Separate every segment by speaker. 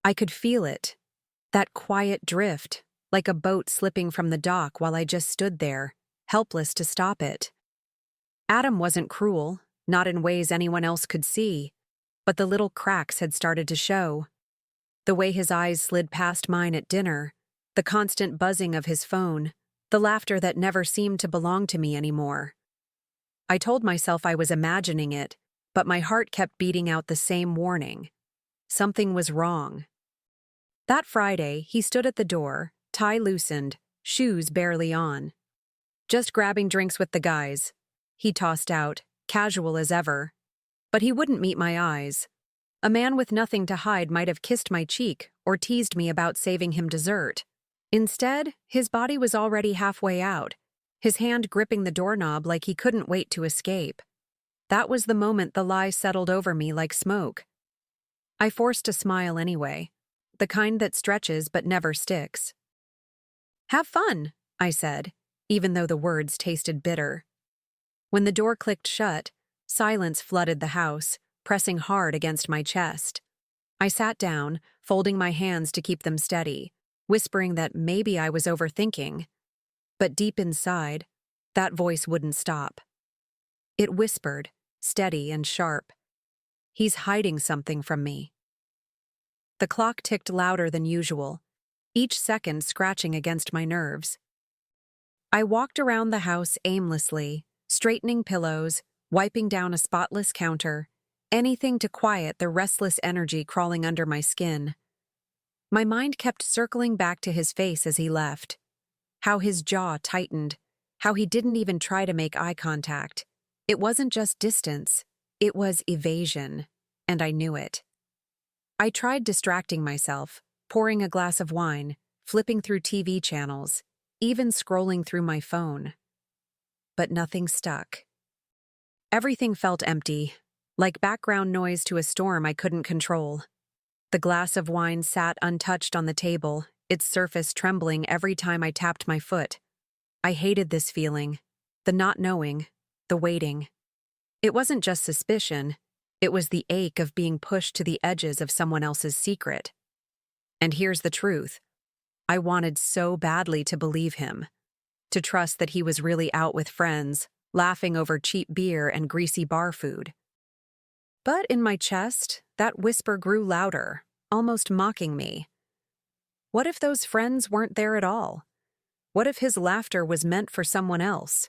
Speaker 1: I could feel it, that quiet drift, like a boat slipping from the dock while I just stood there, helpless to stop it. Adam wasn't cruel, not in ways anyone else could see, but the little cracks had started to show. The way his eyes slid past mine at dinner, the constant buzzing of his phone, the laughter that never seemed to belong to me anymore. I told myself I was imagining it, but my heart kept beating out the same warning. Something was wrong. That Friday, he stood at the door, tie loosened, shoes barely on. "Just grabbing drinks with the guys," he tossed out, casual as ever. But he wouldn't meet my eyes. A man with nothing to hide might have kissed my cheek or teased me about saving him dessert. Instead, his body was already halfway out, his hand gripping the doorknob like he couldn't wait to escape. That was the moment the lie settled over me like smoke. I forced a smile anyway, the kind that stretches but never sticks. "Have fun," I said, even though the words tasted bitter. When the door clicked shut, silence flooded the house, pressing hard against my chest. I sat down, folding my hands to keep them steady, whispering that maybe I was overthinking. But deep inside, that voice wouldn't stop. It whispered, steady and sharp. "He's hiding something from me." The clock ticked louder than usual, each second scratching against my nerves. I walked around the house aimlessly, straightening pillows, wiping down a spotless counter, anything to quiet the restless energy crawling under my skin. My mind kept circling back to his face as he left. How his jaw tightened, how he didn't even try to make eye contact. It wasn't just distance, it was evasion, and I knew it. I tried distracting myself, pouring a glass of wine, flipping through TV channels, even scrolling through my phone. But nothing stuck. Everything felt empty, like background noise to a storm I couldn't control. The glass of wine sat untouched on the table, its surface trembling every time I tapped my foot. I hated this feeling, the not knowing, the waiting. It wasn't just suspicion, it was the ache of being pushed to the edges of someone else's secret. And here's the truth. I wanted so badly to believe him, to trust that he was really out with friends, laughing over cheap beer and greasy bar food. But in my chest, that whisper grew louder, almost mocking me. What if those friends weren't there at all? What if his laughter was meant for someone else?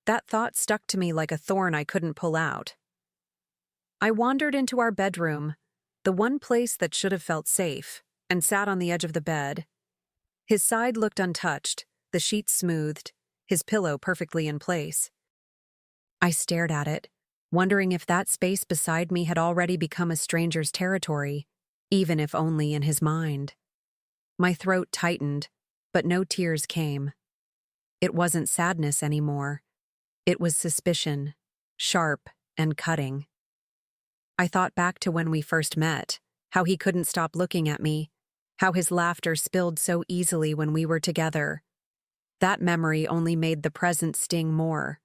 Speaker 1: That thought stuck to me like a thorn I couldn't pull out. I wandered into our bedroom, the one place that should have felt safe, and sat on the edge of the bed. His side looked untouched, the sheets smoothed, his pillow perfectly in place. I stared at it, wondering if that space beside me had already become a stranger's territory, even if only in his mind. My throat tightened, but no tears came. It wasn't sadness anymore. It was suspicion, sharp and cutting. I thought back to when we first met, how he couldn't stop looking at me, how his laughter spilled so easily when we were together. That memory only made the present sting more.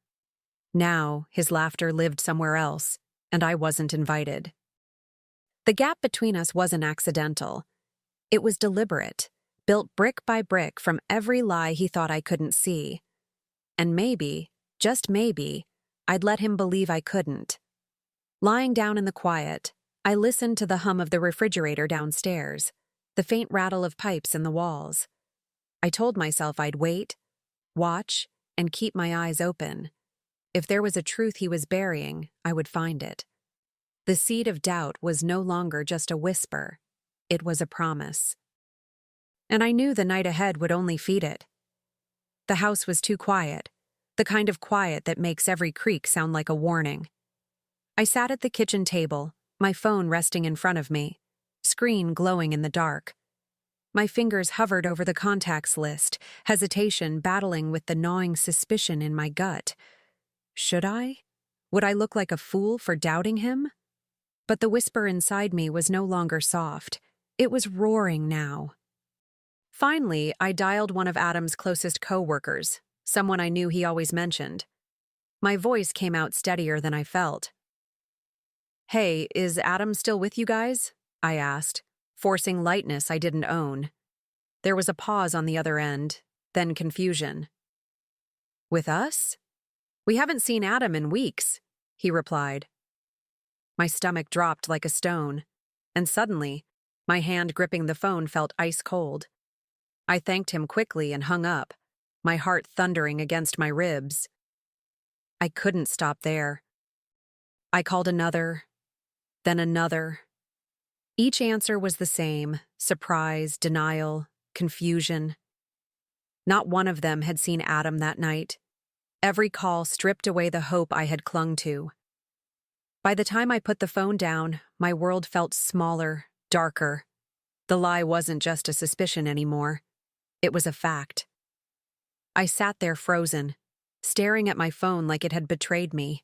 Speaker 1: Now, his laughter lived somewhere else, and I wasn't invited. The gap between us wasn't accidental. It was deliberate, built brick by brick from every lie he thought I couldn't see. And maybe, just maybe, I'd let him believe I couldn't. Lying down in the quiet, I listened to the hum of the refrigerator downstairs, the faint rattle of pipes in the walls. I told myself I'd wait, watch, and keep my eyes open. If there was a truth he was burying, I would find it. The seed of doubt was no longer just a whisper. It was a promise. And I knew the night ahead would only feed it. The house was too quiet, the kind of quiet that makes every creak sound like a warning. I sat at the kitchen table, my phone resting in front of me, screen glowing in the dark. My fingers hovered over the contacts list, hesitation battling with the gnawing suspicion in my gut. Should I? Would I look like a fool for doubting him? But the whisper inside me was no longer soft. It was roaring now. Finally, I dialed one of Adam's closest co-workers, someone I knew he always mentioned. My voice came out steadier than I felt. "Hey, is Adam still with you guys?" I asked, forcing lightness I didn't own. There was a pause on the other end, then confusion. "With us? We haven't seen Adam in weeks," he replied. My stomach dropped like a stone, and suddenly, my hand gripping the phone felt ice cold. I thanked him quickly and hung up, my heart thundering against my ribs. I couldn't stop there. I called another, then another. Each answer was the same: surprise, denial, confusion. Not one of them had seen Adam that night. Every call stripped away the hope I had clung to. By the time I put the phone down, my world felt smaller, darker. The lie wasn't just a suspicion anymore. It was a fact. I sat there frozen, staring at my phone like it had betrayed me.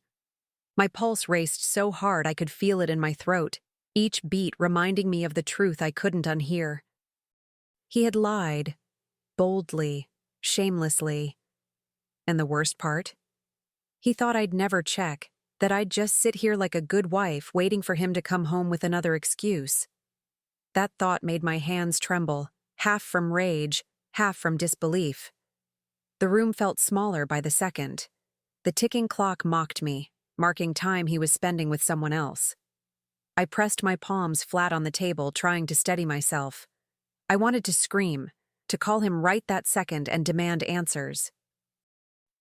Speaker 1: My pulse raced so hard I could feel it in my throat, each beat reminding me of the truth I couldn't unhear. He had lied, boldly, shamelessly. And the worst part? He thought I'd never check, that I'd just sit here like a good wife waiting for him to come home with another excuse. That thought made my hands tremble, half from rage, half from disbelief. The room felt smaller by the second. The ticking clock mocked me, marking time he was spending with someone else. I pressed my palms flat on the table, trying to steady myself. I wanted to scream, to call him right that second and demand answers.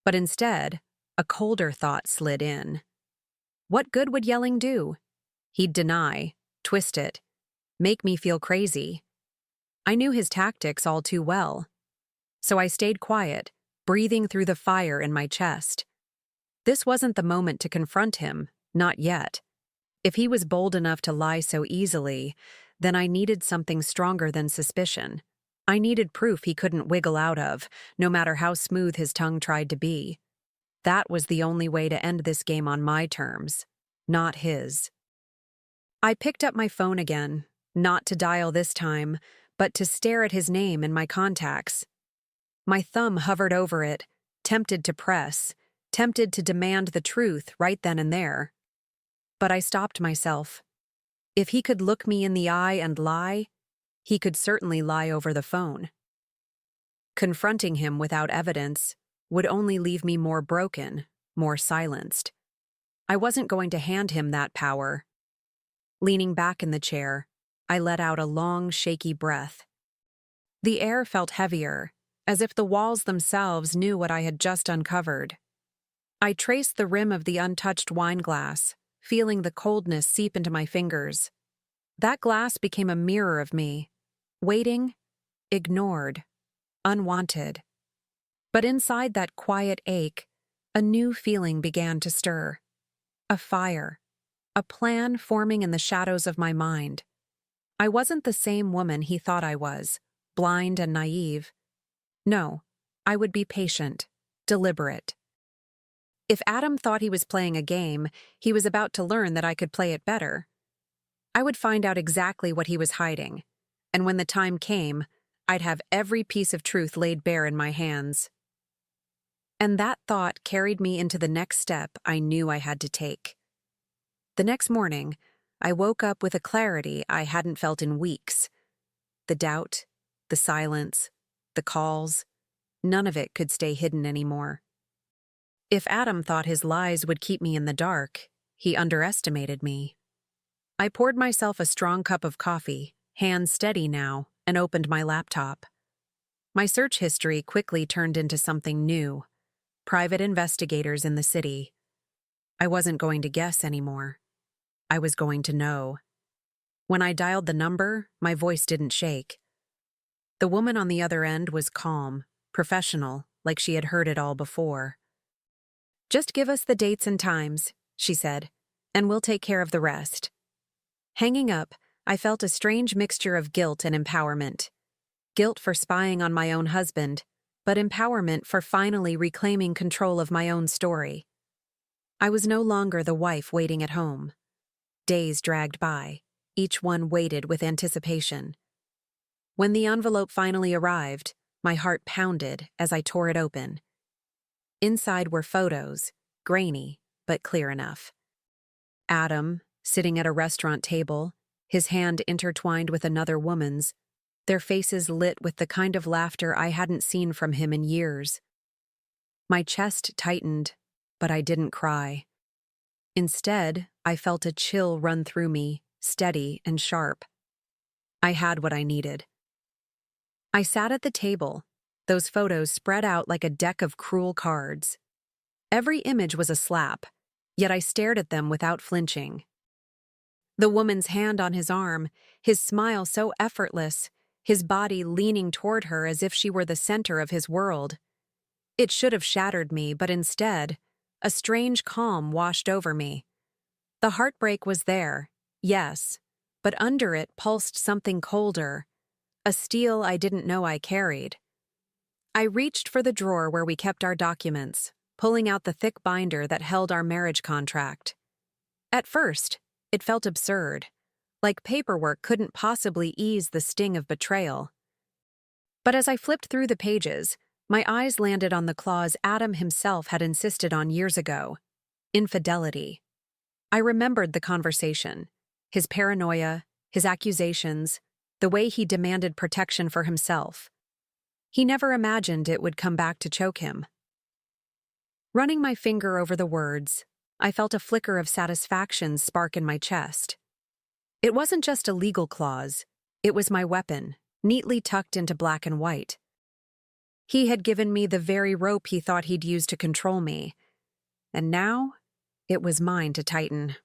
Speaker 1: But instead, a colder thought slid in. What good would yelling do? He'd deny, twist it, make me feel crazy. I knew his tactics all too well. So I stayed quiet, breathing through the fire in my chest. This wasn't the moment to confront him, not yet. If he was bold enough to lie so easily, then I needed something stronger than suspicion. I needed proof he couldn't wiggle out of, no matter how smooth his tongue tried to be. That was the only way to end this game on my terms, not his. I picked up my phone again, not to dial this time, but to stare at his name in my contacts. My thumb hovered over it, tempted to press, tempted to demand the truth right then and there. But I stopped myself. If he could look me in the eye and lie, he could certainly lie over the phone. Confronting him without evidence would only leave me more broken, more silenced. I wasn't going to hand him that power. Leaning back in the chair, I let out a long, shaky breath. The air felt heavier, as if the walls themselves knew what I had just uncovered. I traced the rim of the untouched wine glass, feeling the coldness seep into my fingers. That glass became a mirror of me, waiting, ignored, unwanted. But inside that quiet ache, a new feeling began to stir. A fire, a plan forming in the shadows of my mind. I wasn't the same woman he thought I was, blind and naive. No, I would be patient, deliberate. If Adam thought he was playing a game, he was about to learn that I could play it better. I would find out exactly what he was hiding, and when the time came, I'd have every piece of truth laid bare in my hands. And that thought carried me into the next step I knew I had to take. The next morning, I woke up with a clarity I hadn't felt in weeks. The doubt, the silence, the calls, none of it could stay hidden anymore. If Adam thought his lies would keep me in the dark, he underestimated me. I poured myself a strong cup of coffee, hands steady now, and opened my laptop. My search history quickly turned into something new: private investigators in the city. I wasn't going to guess anymore. I was going to know. When I dialed the number, my voice didn't shake. The woman on the other end was calm, professional, like she had heard it all before. "Just give us the dates and times," she said, "and we'll take care of the rest." Hanging up, I felt a strange mixture of guilt and empowerment. Guilt for spying on my own husband, but empowerment for finally reclaiming control of my own story. I was no longer the wife waiting at home. Days dragged by, each one weighted with anticipation. When the envelope finally arrived, my heart pounded as I tore it open. Inside were photos, grainy, but clear enough. Adam, sitting at a restaurant table, his hand intertwined with another woman's, their faces lit with the kind of laughter I hadn't seen from him in years. My chest tightened, but I didn't cry. Instead, I felt a chill run through me, steady and sharp. I had what I needed. I sat at the table, those photos spread out like a deck of cruel cards. Every image was a slap, yet I stared at them without flinching. The woman's hand on his arm, his smile so effortless, his body leaning toward her as if she were the center of his world. It should have shattered me, but instead, a strange calm washed over me. The heartbreak was there, yes, but under it pulsed something colder, a steel I didn't know I carried. I reached for the drawer where we kept our documents, pulling out the thick binder that held our marriage contract. At first, it felt absurd, like paperwork couldn't possibly ease the sting of betrayal. But as I flipped through the pages, my eyes landed on the clause Adam himself had insisted on years ago: infidelity. I remembered the conversation, his paranoia, his accusations, the way he demanded protection for himself. He never imagined it would come back to choke him. Running my finger over the words, I felt a flicker of satisfaction spark in my chest. It wasn't just a legal clause, it was my weapon, neatly tucked into black and white. He had given me the very rope he thought he'd use to control me, and now it was mine to tighten.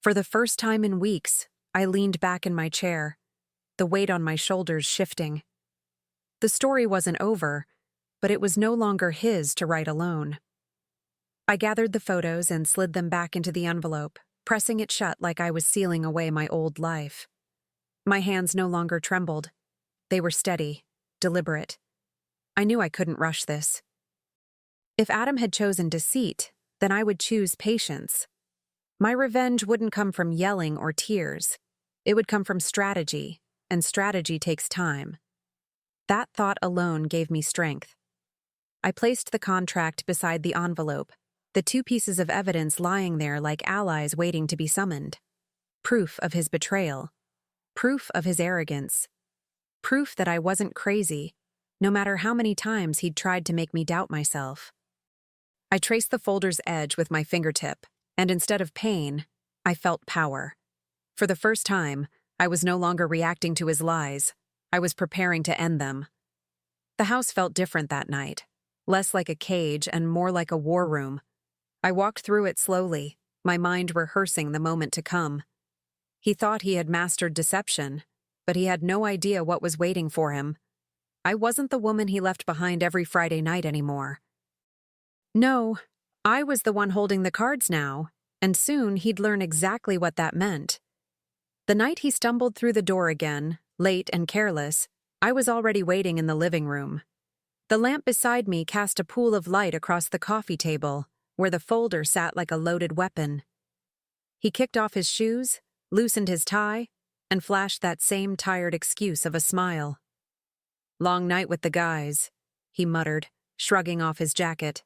Speaker 1: For the first time in weeks, I leaned back in my chair, the weight on my shoulders shifting. The story wasn't over, but it was no longer his to write alone. I gathered the photos and slid them back into the envelope, pressing it shut like I was sealing away my old life. My hands no longer trembled. They were steady, deliberate. I knew I couldn't rush this. If Adam had chosen deceit, then I would choose patience. My revenge wouldn't come from yelling or tears. It would come from strategy, and strategy takes time. That thought alone gave me strength. I placed the contract beside the envelope, the two pieces of evidence lying there like allies waiting to be summoned. Proof of his betrayal. Proof of his arrogance. Proof that I wasn't crazy, no matter how many times he'd tried to make me doubt myself. I traced the folder's edge with my fingertip, and instead of pain, I felt power. For the first time, I was no longer reacting to his lies. I was preparing to end them. The house felt different that night, less like a cage and more like a war room. I walked through it slowly, my mind rehearsing the moment to come. He thought he had mastered deception, but he had no idea what was waiting for him. I wasn't the woman he left behind every Friday night anymore. No, I was the one holding the cards now, and soon he'd learn exactly what that meant. The night he stumbled through the door again, late and careless, I was already waiting in the living room. The lamp beside me cast a pool of light across the coffee table, where the folder sat like a loaded weapon. He kicked off his shoes, loosened his tie, and flashed that same tired excuse of a smile. "Long night with the guys," he muttered, shrugging off his jacket.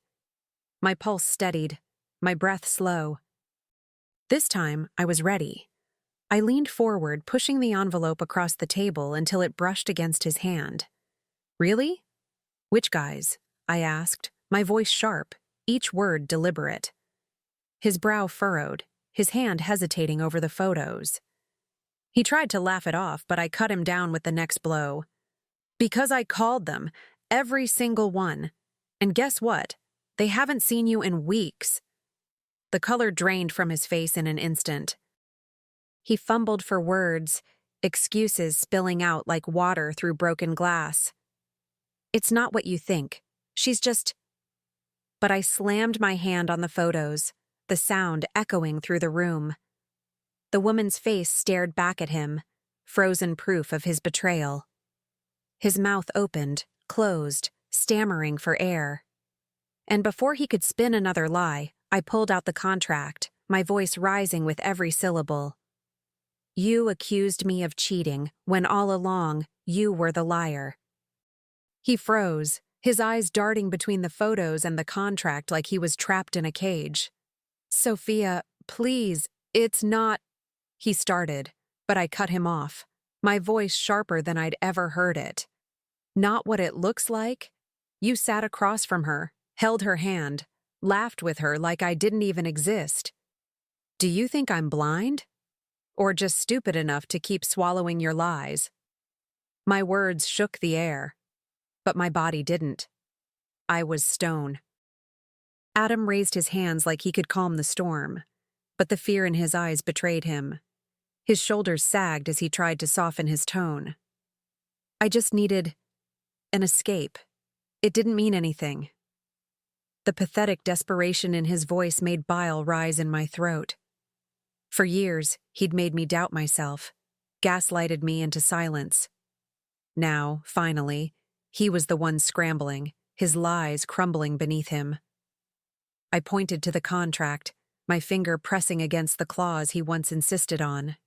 Speaker 1: My pulse steadied, my breath slow. This time, I was ready. I leaned forward, pushing the envelope across the table until it brushed against his hand. "Really? Which guys?" I asked, my voice sharp, each word deliberate. His brow furrowed, his hand hesitating over the photos. He tried to laugh it off, but I cut him down with the next blow. "Because I called them, every single one. And guess what? They haven't seen you in weeks." The color drained from his face in an instant. He fumbled for words, excuses spilling out like water through broken glass. "It's not what you think. She's just—" But I slammed my hand on the photos, the sound echoing through the room. The woman's face stared back at him, frozen proof of his betrayal. His mouth opened, closed, stammering for air. And before he could spin another lie, I pulled out the contract, my voice rising with every syllable. "You accused me of cheating, when all along, you were the liar." He froze, his eyes darting between the photos and the contract like he was trapped in a cage. "Sophia, please, it's not—" he started, but I cut him off, my voice sharper than I'd ever heard it. Not what it looks like? You sat across from her, held her hand, laughed with her like I didn't even exist. Do you think I'm blind? Or just stupid enough to keep swallowing your lies? My words shook the air, but my body didn't. I was stone. Adam raised his hands like he could calm the storm, but the fear in his eyes betrayed him. His shoulders sagged as he tried to soften his tone. I just needed an escape. It didn't mean anything. The pathetic desperation in his voice made bile rise in my throat. For years, he'd made me doubt myself, gaslighted me into silence. Now, finally, he was the one scrambling, his lies crumbling beneath him. I pointed to the contract, my finger pressing against the clause he once insisted on.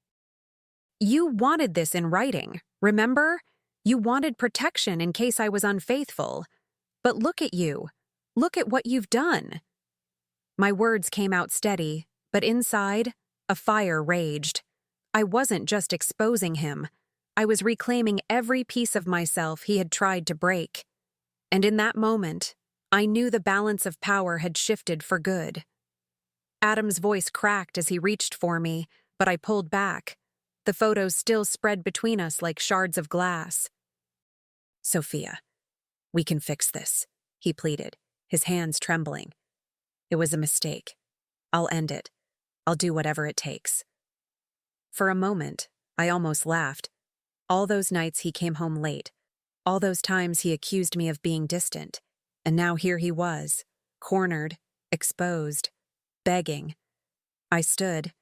Speaker 1: You wanted this in writing, remember? You wanted protection in case I was unfaithful. But look at you. Look at what you've done. My words came out steady, but inside, a fire raged. I wasn't just exposing him. I was reclaiming every piece of myself he had tried to break. And in that moment, I knew the balance of power had shifted for good. Adam's voice cracked as he reached for me, but I pulled back. The photos still spread between us like shards of glass. Sophia, we can fix this, he pleaded, his hands trembling. It was a mistake. I'll end it. I'll do whatever it takes. For a moment, I almost laughed. All those nights he came home late, all those times he accused me of being distant, and now here he was, cornered, exposed, begging. I stood,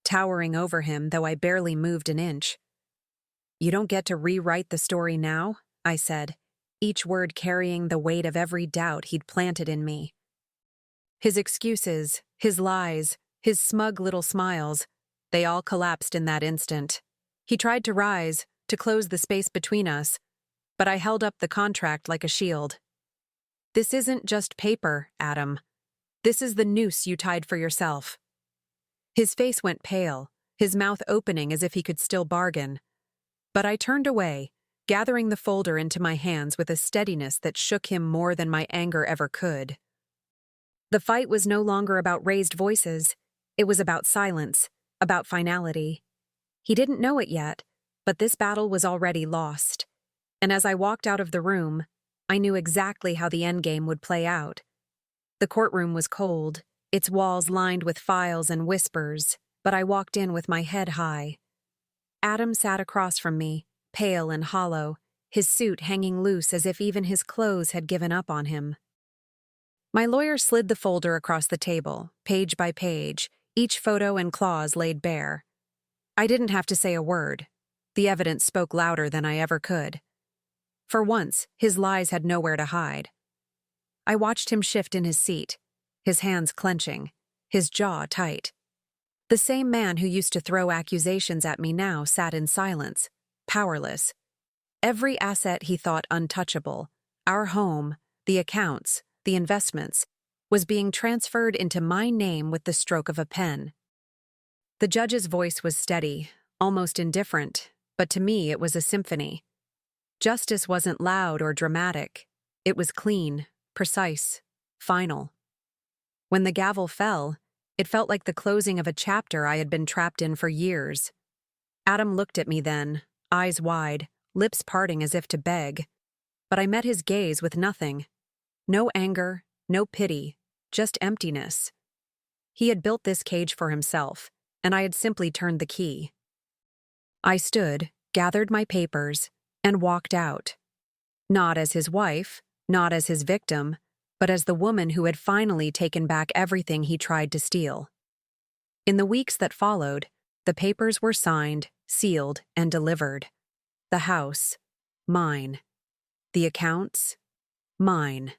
Speaker 1: towering over him, though I barely moved an inch. You don't get to rewrite the story now, I said, each word carrying the weight of every doubt he'd planted in me. His excuses, his lies, his smug little smiles, they all collapsed in that instant. He tried to rise, to close the space between us, but I held up the contract like a shield. This isn't just paper, Adam. This is the noose you tied for yourself. His face went pale, his mouth opening as if he could still bargain. But I turned away, gathering the folder into my hands with a steadiness that shook him more than my anger ever could. The fight was no longer about raised voices. It was about silence, about finality. He didn't know it yet, but this battle was already lost. And as I walked out of the room, I knew exactly how the endgame would play out. The courtroom was cold, its walls lined with files and whispers, but I walked in with my head high. Adam sat across from me, pale and hollow, his suit hanging loose as if even his clothes had given up on him. My lawyer slid the folder across the table, page by page, each photo and clause laid bare. I didn't have to say a word. The evidence spoke louder than I ever could. For once, his lies had nowhere to hide. I watched him shift in his seat, his hands clenching, his jaw tight. The same man who used to throw accusations at me now sat in silence, powerless. Every asset he thought untouchable, our home, the accounts, the investments, was being transferred into my name with the stroke of a pen. The judge's voice was steady, almost indifferent, but to me it was a symphony. Justice wasn't loud or dramatic. It was clean, precise, final. When the gavel fell, it felt like the closing of a chapter I had been trapped in for years. Adam looked at me then, eyes wide, lips parting as if to beg. But I met his gaze with nothing. No anger, no pity, just emptiness. He had built this cage for himself, and I had simply turned the key. I stood, gathered my papers, and walked out. Not as his wife, not as his victim, but as the woman who had finally taken back everything he tried to steal. In the weeks that followed, the papers were signed, sealed, and delivered. The house, mine. The accounts, mine.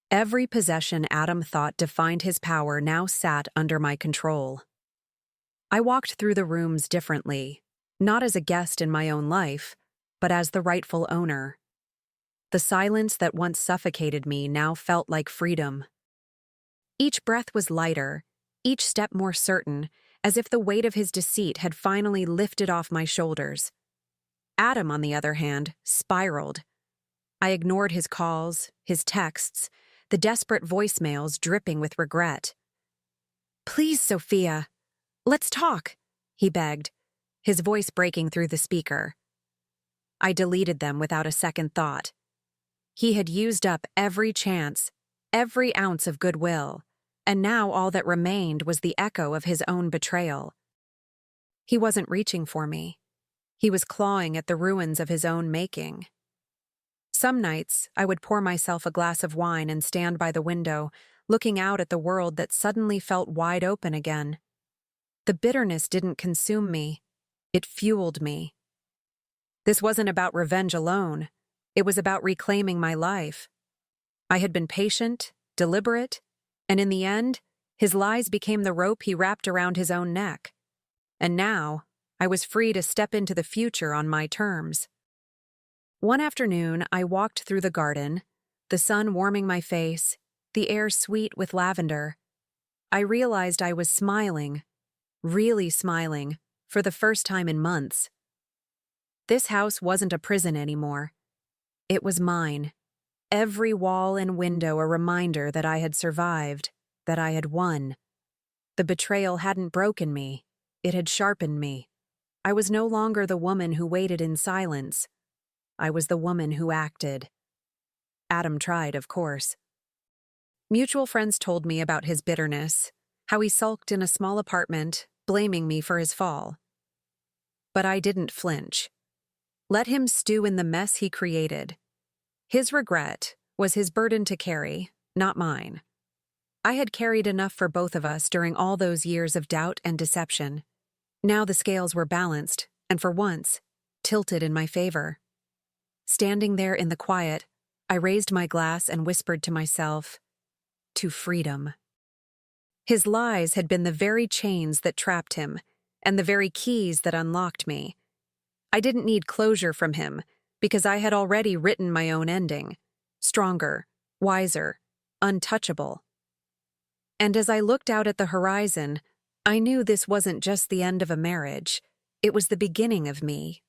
Speaker 1: Every possession Adam thought defined his power now sat under my control. I walked through the rooms differently, not as a guest in my own life, but as the rightful owner. The silence that once suffocated me now felt like freedom. Each breath was lighter, each step more certain, as if the weight of his deceit had finally lifted off my shoulders. Adam, on the other hand, spiraled. I ignored his calls, his texts, the desperate voicemails dripping with regret. "Please, Sophia, let's talk," he begged, his voice breaking through the speaker. I deleted them without a second thought. He had used up every chance, every ounce of goodwill, and now all that remained was the echo of his own betrayal. He wasn't reaching for me. He was clawing at the ruins of his own making. Some nights, I would pour myself a glass of wine and stand by the window, looking out at the world that suddenly felt wide open again. The bitterness didn't consume me. It fueled me. This wasn't about revenge alone. It was about reclaiming my life. I had been patient, deliberate, and in the end, his lies became the rope he wrapped around his own neck. And now, I was free to step into the future on my terms. One afternoon, I walked through the garden, the sun warming my face, the air sweet with lavender. I realized I was smiling, really smiling, for the first time in months. This house wasn't a prison anymore. It was mine. Every wall and window a reminder that I had survived, that I had won. The betrayal hadn't broken me. It had sharpened me. I was no longer the woman who waited in silence. I was the woman who acted. Adam tried, of course. Mutual friends told me about his bitterness, how he sulked in a small apartment, blaming me for his fall. But I didn't flinch. Let him stew in the mess he created. His regret was his burden to carry, not mine. I had carried enough for both of us during all those years of doubt and deception. Now the scales were balanced, and for once, tilted in my favor. Standing there in the quiet, I raised my glass and whispered to myself, "To freedom." His lies had been the very chains that trapped him, and the very keys that unlocked me. I didn't need closure from him, because I had already written my own ending, stronger, wiser, untouchable. And as I looked out at the horizon, I knew this wasn't just the end of a marriage. It was the beginning of me,